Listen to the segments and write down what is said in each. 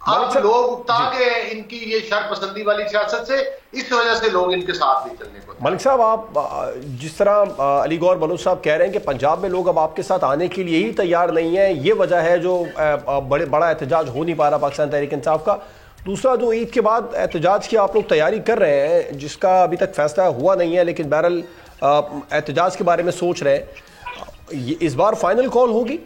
अब लोग उकता के इनकी ये शर पसंदी वाली सियासत से, इस वजह से लोग इनके साथ नहीं चलने को। मलिक साहब, आप जिस तरह अली गौहर बलूच साहब कह रहे हैं कि पंजाब में लोग अब आपके साथ आने के लिए ही तैयार नहीं है, ये वजह है जो बड़ा एहतजाज हो नहीं पा रहा पाकिस्तान तहरीक इंसाफ का। दूसरा, जो ईद के बाद एहतजाज की आप लोग तैयारी कर रहे हैं, जिसका अभी तक फैसला हुआ नहीं है, लेकिन बहरहाल एहतजाज के बारे में सोच रहे हैं, इस बार फाइनल कॉल होगी?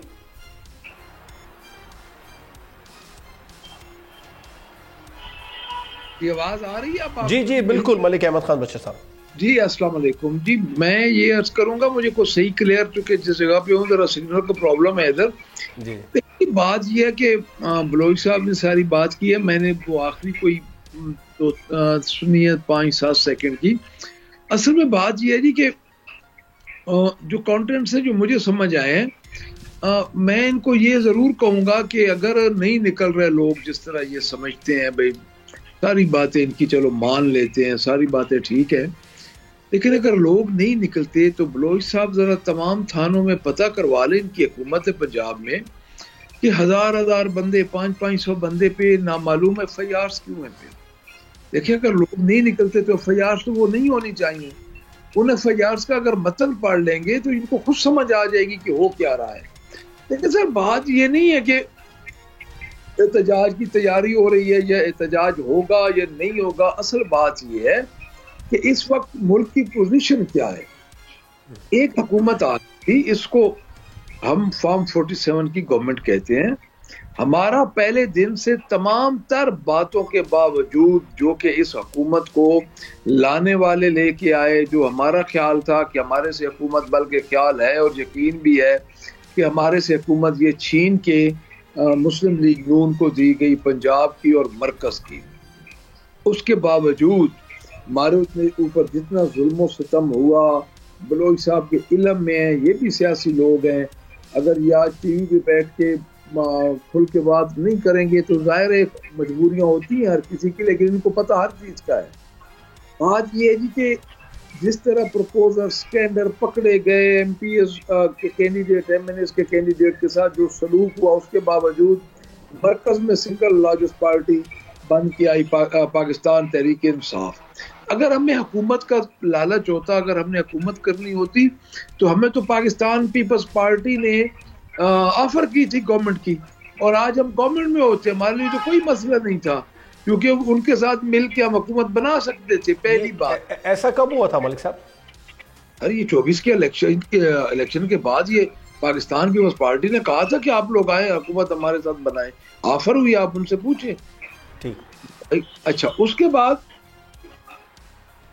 ये आवाज आ रही है आप? जी जी बिल्कुल, मलिक अहमद खान बशीर साहब। जी अस्सलाम वालेकुम जी, मैं ये अर्ज करूंगा, मुझे को सही क्लियर, चूंकि जिस जगह पे हूँ जरा सिग्नल का प्रॉब्लम है इधर जी। बात ये है कि बलोच साहब ने सारी बात की है, मैंने वो आखिरी कोई तो सुनी है 5-7 सेकंड की। असल में बात ये है जी कि जो कंटेंट्स है जो मुझे समझ आए हैं, मैं इनको ये जरूर कहूंगा कि अगर नहीं निकल रहे लोग जिस तरह ये समझते हैं, भाई सारी बातें इनकी चलो मान लेते हैं, सारी बातें ठीक है, लेकिन अगर लोग नहीं निकलते तो बलोच साहब जरा तमाम थानों में पता करवा लें इनकी हुकूमत है पंजाब में कि 1000 बंदे 500 बंदे पे नामालूम FIRs क्यों हैं पे। देखिए, अगर लोग नहीं निकलते तो FIRs तो वो नहीं होनी चाहिए। उन FIRs का अगर मतन पढ़ लेंगे तो इनको खुद समझ आ जाएगी कि हो क्या रहा है। लेकिन सर बात ये नहीं है कि एहतजाज की तैयारी हो रही है या एहतजाज होगा या नहीं होगा। असल बात ये है कि इस वक्त मुल्क की पोजीशन क्या है। एक हुकूमत आ गई, इसको हम फॉर्म 47 की गवर्नमेंट कहते हैं। हमारा पहले दिन से तमाम तर बातों के बावजूद जो कि इस हुकूमत को लाने वाले लेके आए, जो हमारा ख्याल था कि हमारे से हुकूमत, बल्कि ख्याल है और यकीन भी है कि हमारे से हुकूमत ये छीन के मुस्लिम लीग नून को दी गई पंजाब की और मरकज की, उसके बावजूद हमारे ऊपर जितना जुल्म सितम हुआ, बलोच साहब के इल्म में है, ये भी सियासी लोग हैं। अगर ये आज टीवी पे बैठ के खुल के बात नहीं करेंगे तो जाहिर है मजबूरियां होती हैं हर किसी की, लेकिन इनको पता हर चीज का है। बात ये है जी कि जिस तरह प्रपोजर स्कैंडर पकड़े गए, MPs के कैंडिडेट, MNS के कैंडिडेट के साथ जो सलूक हुआ, उसके बावजूद मरकज में सिंगल लार्जेस्ट पार्टी बन के आई पाकिस्तान तहरीक इंसाफ। अगर हमें हुकूमत का लालच होता, अगर हमने हुकूमत करनी होती तो हमें तो पाकिस्तान पीपल्स पार्टी ने ऑफर की थी गवर्नमेंट की, और आज हम गवर्नमेंट में होते, हमारे लिए तो कोई मसला नहीं था, क्योंकि उनके साथ मिलकर हम हुकूमत बना सकते थे। पहली बात, ऐसा कब हुआ था मलिक साहब? अरे ये 24 के इलेक्शन के बाद ये पाकिस्तान पीपल्स पार्टी ने कहा था कि आप लोग आए हुकूमत हमारे साथ बनाए, ऑफर हुई, आप उनसे पूछे। ठीक, अच्छा, उसके बाद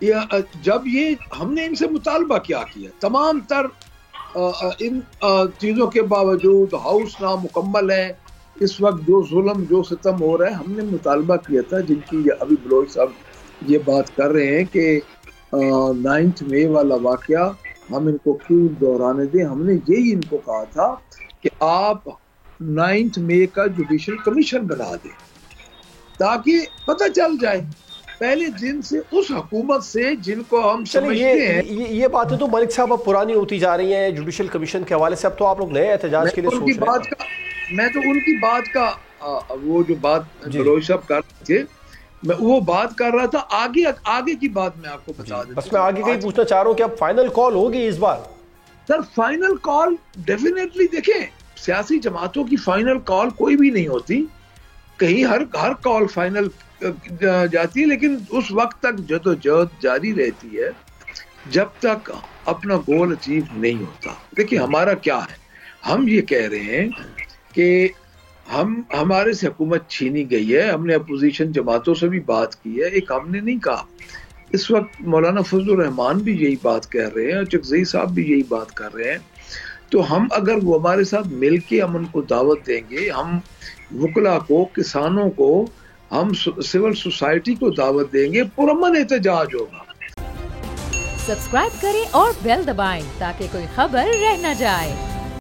जब ये हमने इनसे मुतालबा क्या किया, तमाम तर इन चीजों के बावजूद हाउस ना मुकम्मल है, इस वक्त जो जुल्म जो सितम हो रहा है, हमने मुतालबा किया था, जिनकी अभी बलोच साहब ये बात कर रहे हैं कि 9 मई वाला वाकया हम इनको क्यों दोहराने दें। हमने यही इनको कहा था कि आप 9 मई का जुडिशल कमीशन बना दें ताकि पता चल जाए पहले दिन से उस हुकूमत से जिनको हम समझते हैं। ये बातें तो मलिक साहब अब पुरानी होती जा रही हैं जुडिशल कमीशन के हवाले से। अब तो आप लोग नए एहतजाज के लिए सोच रहे हैं। मैं तो उनकी बात का वो जो बात बलोच साहब कर रहे थे, मैं वो बात कर रहा था। आगे की बात मैं आपको बता देता हूं। बस मैं आगे का ही पूछना चाह रहा हूं कि अब फाइनल कॉल होगी इस बार? सर फाइनल कॉल डेफिनेटली, देखें सियासी जमातों की फाइनल कॉल कोई भी नहीं होती, कहीं हर कॉल फाइनल जाती है, लेकिन उस वक्त तक जदोजहद जारी रहती है जब तक अपना गोल अचीव नहीं होता। देखिए हमारा क्या है, हम ये कह रहे हैं कि हमारे से हुकूमत छीनी गई है। हमने अपोजिशन जमातों से भी बात की है, एक हमने नहीं कहा। इस वक्त मौलाना फजलुर रहमान भी यही बात कह रहे हैं और चकज़ई साहब भी यही बात कर रहे हैं। तो हम अगर वो हमारे साथ मिल के हम उनको दावत देंगे, हम वकला को, किसानों को, हम सिविल सोसाइटी को दावत देंगे, पुरअमन एहतजाज होगा। सब्सक्राइब करें और बेल दबाएं ताकि कोई खबर रह न जाए।